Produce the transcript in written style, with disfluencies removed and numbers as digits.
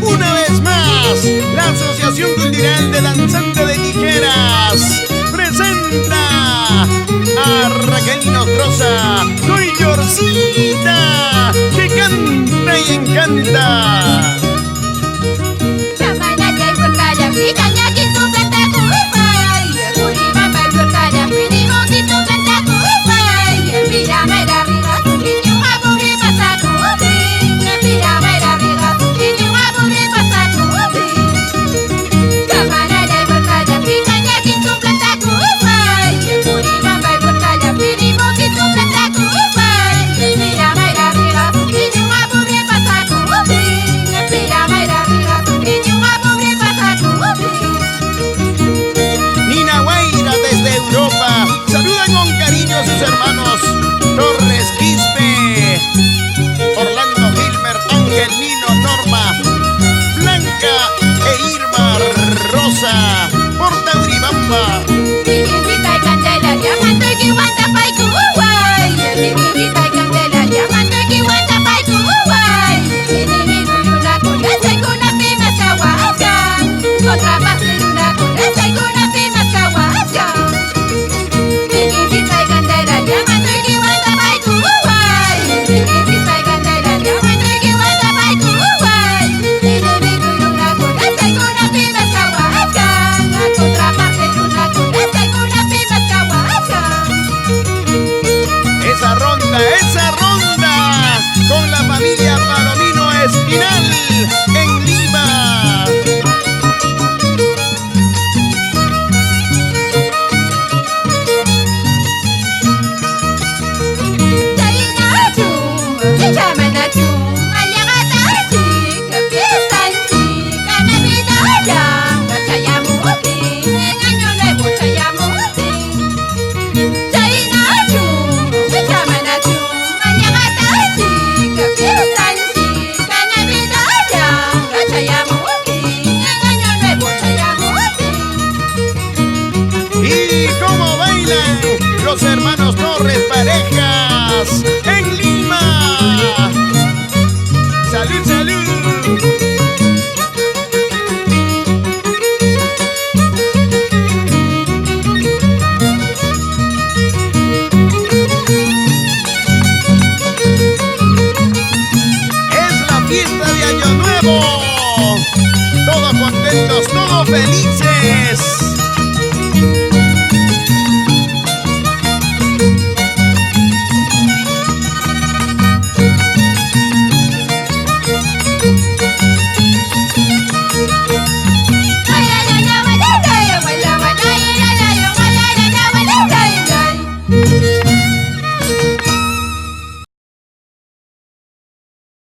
Una vez más, la Asociación Cultural de Danzante de Tijeras presenta a Raquel Nostroza con Yorcita, que canta y encanta. Saludan con cariño a sus hermanos Torres, Quispe, Orlando, Gilmer, Ángel, Nino, Norma, Blanca e Irma, Rosa, por Tauribamba. Esa ronda con la familia Palomino Espinal en Lima. Y cómo bailan los hermanos Torres, parejas